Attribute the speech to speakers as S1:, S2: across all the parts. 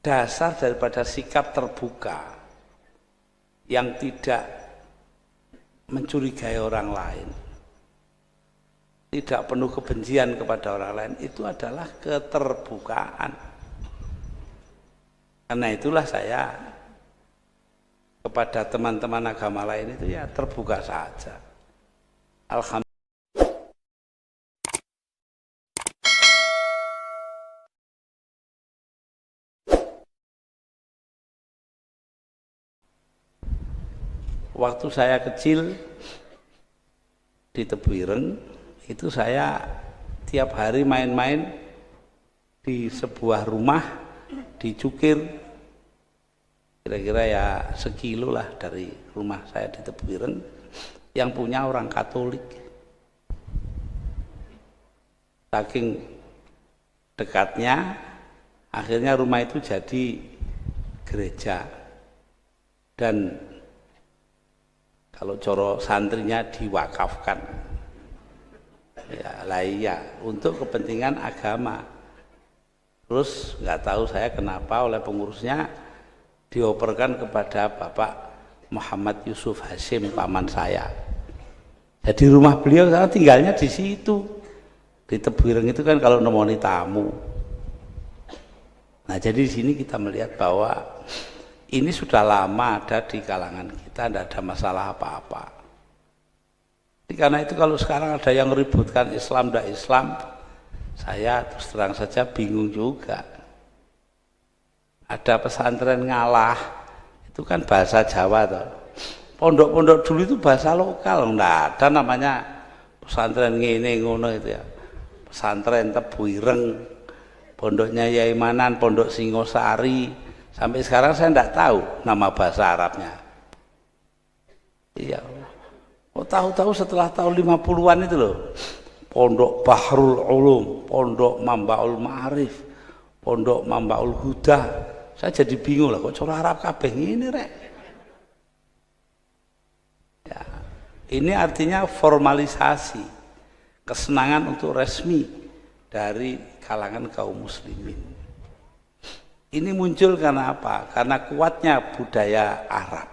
S1: dasar daripada sikap terbuka yang tidak mencurigai orang lain, tidak penuh kebencian kepada orang lain, itu adalah keterbukaan. Karena itulah saya kepada teman-teman agama lain itu ya terbuka saja. Alhamdulillah. Waktu saya kecil di Tebuireng itu saya tiap hari main-main di sebuah rumah di Cukir, kira-kira ya sekilo lah dari rumah saya di Tebuireng, yang punya orang Katolik. Saking dekatnya, akhirnya rumah itu jadi gereja. Dan kalau coro santrinya diwakafkan, ya lah iya, untuk kepentingan agama. Terus nggak tahu saya kenapa oleh pengurusnya dioperkan kepada Bapak Muhammad Yusuf Hasim, paman saya. Jadi rumah beliau saya tinggalnya di situ, di Tebuireng itu kan kalau nemoni tamu. Nah jadi di sini kita melihat bahwa ini sudah lama ada di kalangan kita, tidak ada masalah apa-apa. Karena itu kalau sekarang ada yang meributkan Islam dan Islam, saya terus terang saja bingung juga. Ada pesantren ngalah, itu kan bahasa Jawa toh. Pondok-pondok dulu itu bahasa lokal, enggak ada namanya pesantren ngene ngono itu ya. Pesantren Tebuireng, pondoknya Yai Manan, pondok Singosari. Sampai sekarang saya tidak tahu nama bahasa Arabnya. Iya. Oh, tahu-tahu setelah tahun 50-an itu loh. Pondok Bahrul Ulum, Pondok Mambaul Ma'arif, Pondok Mambaul Huda. Saya jadi bingung lah, kok cara Arab kabeh ini rek. Ya. Ini artinya formalisasi, kesenangan untuk resmi dari kalangan kaum muslimin. Ini muncul karena apa? Karena kuatnya budaya Arab.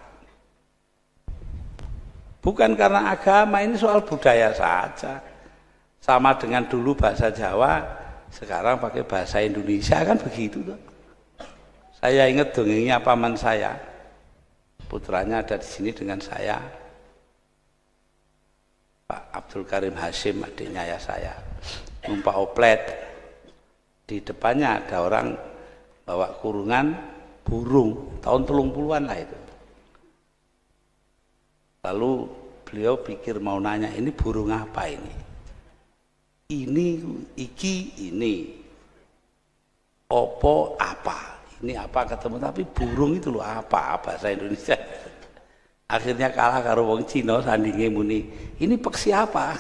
S1: Bukan karena agama, ini soal budaya saja. Sama dengan dulu bahasa Jawa, sekarang pakai bahasa Indonesia, kan begitu tuh. Saya ingat dongengnya paman saya. Putranya ada di sini dengan saya. Pak Abdul Karim Hasim, adiknya ya saya. Numpak oplet. Di depannya ada orang bawa kurungan burung, tahun 30-an lah itu. Lalu beliau pikir mau nanya, ini burung apa ini? Ini opo apa? Ini apa ketemu, tapi burung itu loh apa bahasa Indonesia. Akhirnya kalah karo wong Cina sandinge muni, ini peksi apa?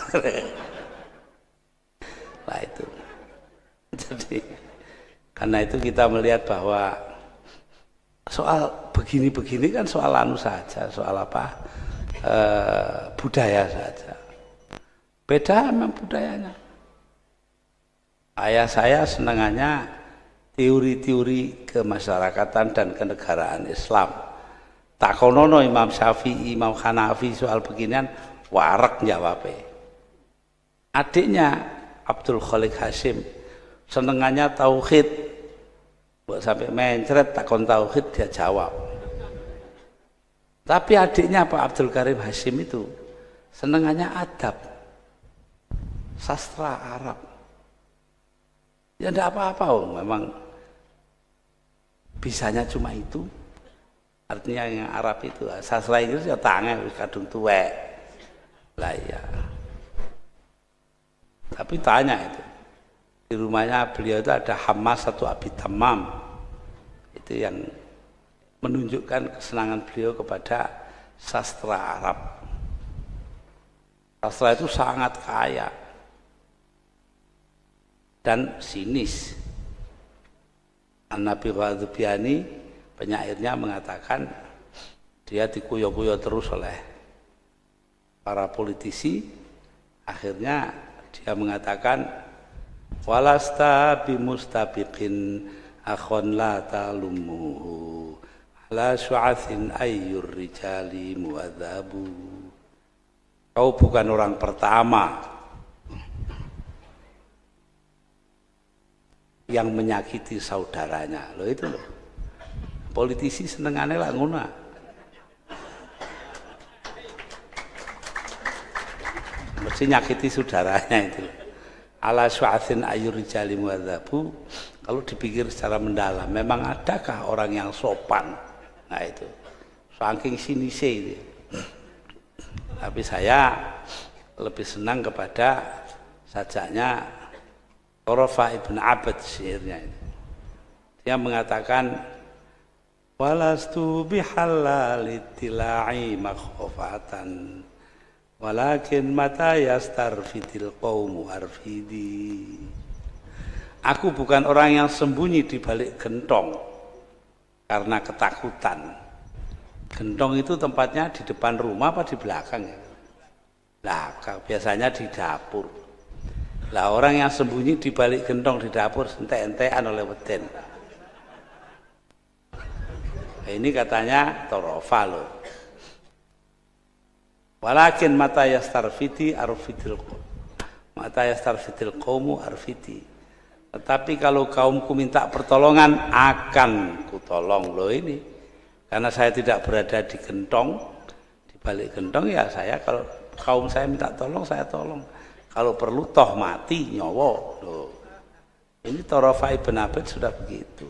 S1: Lah itu. Jadi karena itu kita melihat bahwa soal begini-begini kan soal anu saja, soal apa? Budaya saja. Beda memang budayanya. Ayah saya senangannya teori-teori kemasyarakatan dan kenegaraan Islam. Takonono Imam Syafi'i, Imam Hanafi soal beginian warak jawabnya. Adiknya Abdul Khalik Hasim senengannya tauhid, buat sampai mencret takon tauhid dia jawab. Tapi adiknya Pak Abdul Karim Hasim itu senengannya adab, sastra Arab. Ya enggak apa-apa, memang bisanya cuma itu. Artinya yang Arab itu, sastra Inggris ya tangan kadung tuwek. Lah ya. Tapi tanya itu. Di rumahnya beliau itu ada Hamas satu Abi Tamam, itu yang menunjukkan kesenangan beliau kepada sastra Arab. Sastra itu sangat kaya dan sinis. An-Nabi Ghadzubiani, penyairnya, mengatakan dia dikuyo-kuyo terus oleh para politisi. Akhirnya dia mengatakan walasta bimustabiqin akhon la talumuhu ala syu'athin ayyur rijali muadzabu. Kau bukan orang pertama yang menyakiti saudaranya. Loh itu loh. Politisi senengannya lah ngono. Mesti nyakiti saudaranya itu. Ala syu'athin ayyur rijali muadzabu. Kalau dipikir secara mendalam, memang adakah orang yang sopan? Nah itu. Saking sinise itu. Tapi saya lebih senang kepada sajaknya Thurafah ibn Abad syairnya itu. Dia mengatakan walastu bihallalitila'i makhofatan walakin mata yastarfidil qawmu arfidi. Aku bukan orang yang sembunyi di balik gentong karena ketakutan. Gentong itu tempatnya di depan rumah apa di belakang ya? Belakang, biasanya di dapur. Lah orang yang sembunyi di balik gentong di dapur entek-entekan oleh weden. Nah, ini katanya Thurafah loh. Walakin mata yastarfidi arfidil qaumu arfidi. Tetapi kalau kaumku minta pertolongan akan kutolong loh ini. Karena saya tidak berada di gentong, di balik gentong ya saya kalau kaum saya minta tolong saya tolong. Kalau perlu toh mati nyawa. Loh. Ini Thurafah ibn Abad sudah begitu.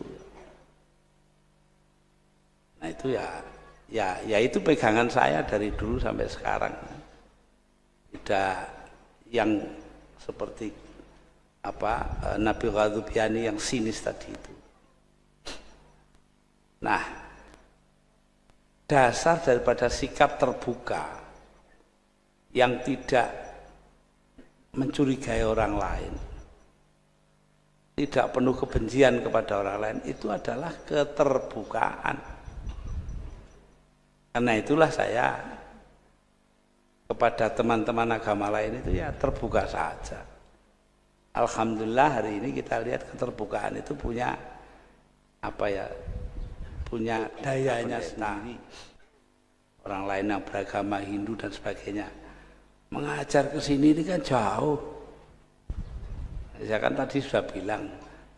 S1: Nah itu ya itu pegangan saya dari dulu sampai sekarang. Tidak yang seperti Nabi Ghadzubiani yang sinis tadi itu. Nah, dasar daripada sikap terbuka yang tidak mencurigai orang lain, tidak penuh kebencian kepada orang lain, itu adalah keterbukaan. Karena itulah saya kepada teman-teman agama lain itu ya terbuka saja. Alhamdulillah hari ini kita lihat keterbukaan itu punya punya dayanya sendiri. Orang lain yang beragama Hindu dan sebagainya mengajar ke sini ini kan jauh. Saya kan tadi sudah bilang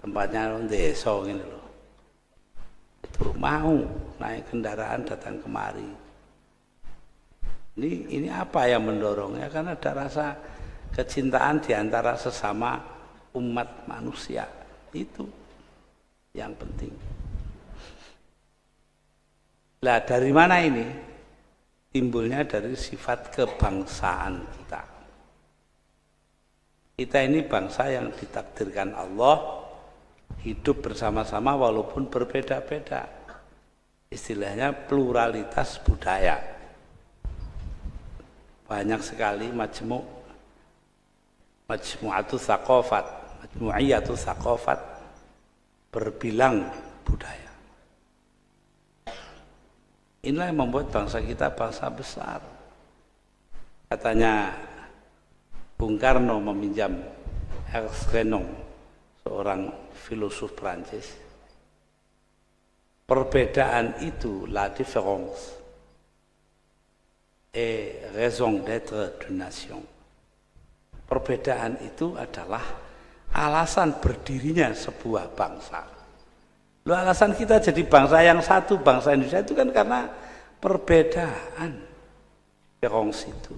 S1: tempatnya desa ini loh. Itu mau naik kendaraan datang kemari. Ini apa yang mendorongnya? Karena ada rasa kecintaan di antara sesama umat manusia. Itu yang penting. Lah dari mana ini? Timbulnya dari sifat kebangsaan kita. Kita ini bangsa yang ditakdirkan Allah hidup bersama-sama walaupun berbeda-beda. Istilahnya pluralitas budaya. Banyak sekali majmu'atus tsaqafat, majmu'iyatus tsaqafat berbilang budaya. Inilah yang membuat bangsa kita bangsa besar. Katanya Bung Karno meminjam Ernst Renan, seorang filosof Prancis. Perbedaan itu, la différence est raison d'être d'une nation. Perbedaan itu adalah alasan berdirinya sebuah bangsa. Loh, alasan kita jadi bangsa yang satu, bangsa Indonesia itu kan karena perbedaan Différence itu.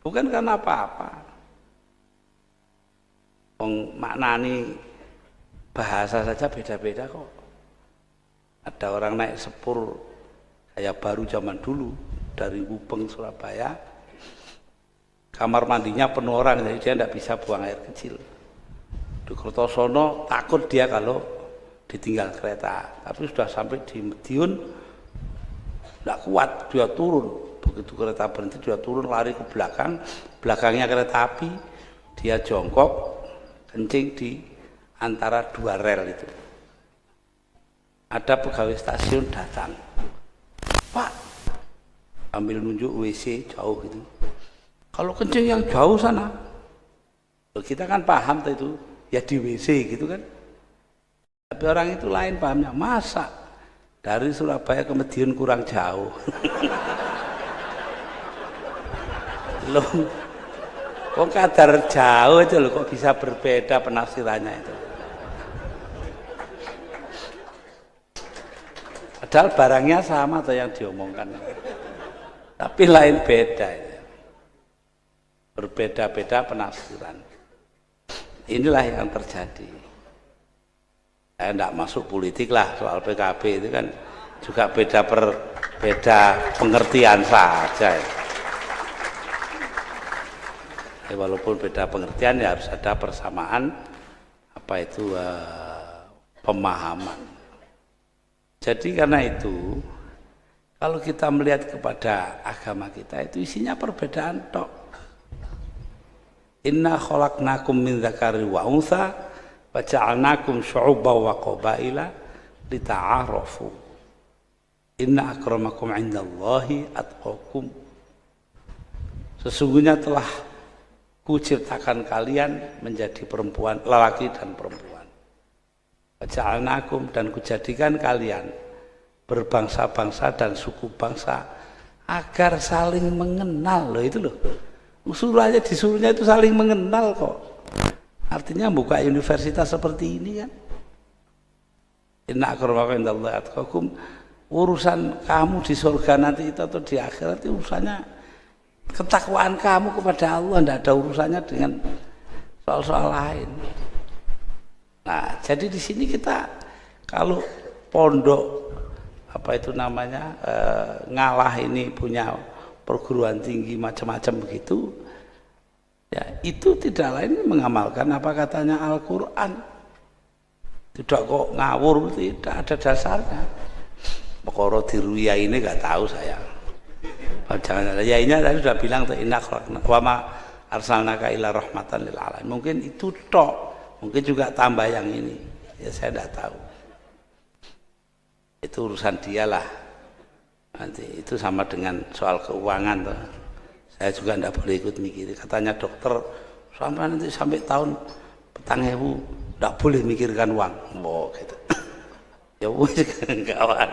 S1: Bukan karena apa-apa. Maknani bahasa saja beda-beda kok. Ada orang naik sepur kayak baru zaman dulu dari Gubeng Surabaya, kamar mandinya penuh orang, jadi dia tidak bisa buang air kecil. Di Kertosono takut dia kalau ditinggal kereta, tapi sudah sampai di Madiun tidak kuat, dia turun. Begitu kereta berhenti dia turun, lari ke belakang, belakangnya kereta api, dia jongkok kencing di antara dua rel itu. Ada pegawai stasiun datang, Pak, ambil nunjuk WC jauh itu. Kalau kencing yang jauh sana, kita kan paham itu ya di WC gitu kan. Tapi orang itu lain pahamnya. Masa dari Surabaya ke Madiun kurang jauh? Loh, kok kadar jauh aja loh, kok bisa berbeda penafsirannya itu? Padahal barangnya sama atau yang diomongkan, tapi lain beda ya. Berbeda-beda penafsiran. Inilah yang terjadi. Saya tidak masuk politik lah, soal PKB itu kan juga beda pengertian saja ya. Walaupun beda pengertian ya harus ada persamaan pemahaman. Jadi karena itu kalau kita melihat kepada agama kita itu isinya perbedaan tok. Inna khalaqnakum min dzakari wa untha wa ja'alnakum syu'uban wa qabaila lita'arafu. Inna akramakum 'indallahi atqakum. Sesungguhnya telah kuciptakan kalian menjadi perempuan, lelaki dan perempuan. Wa ja'alnakum, dan kujadikan kalian berbangsa-bangsa dan suku bangsa agar saling mengenal. Loh itu loh. Usulannya disuruhnya itu saling mengenal kok. Artinya buka universitas seperti ini kan. Inna akramakum indallahi atqakum. Urusan kamu di surga nanti itu atau di akhirat itu urusannya ketakwaan kamu kepada Allah, tidak ada urusannya dengan soal-soal lain. Nah, jadi di sini kita kalau pondok ngalah ini punya perguruan tinggi macam-macam begitu, ya itu tidak lain mengamalkan apa katanya Al-Quran. Tidak kok ngawur, tidak ada dasarnya. Pokoro diruya ini nggak tahu saya. Jangan ada ya, ini tadi sudah bilang inna wa ma arsalnaka illa rahmatan lil alamin. Mungkin itu tok, mungkin juga tambah yang ini. Ya saya tidak tahu. Itu urusan dialah. Nanti itu sama dengan soal keuangan tuh. Saya juga tidak boleh ikut mikir. Katanya dokter sampai tahun 2000 tidak boleh mikirkan uang. Oh gitu. Ya wis kawan.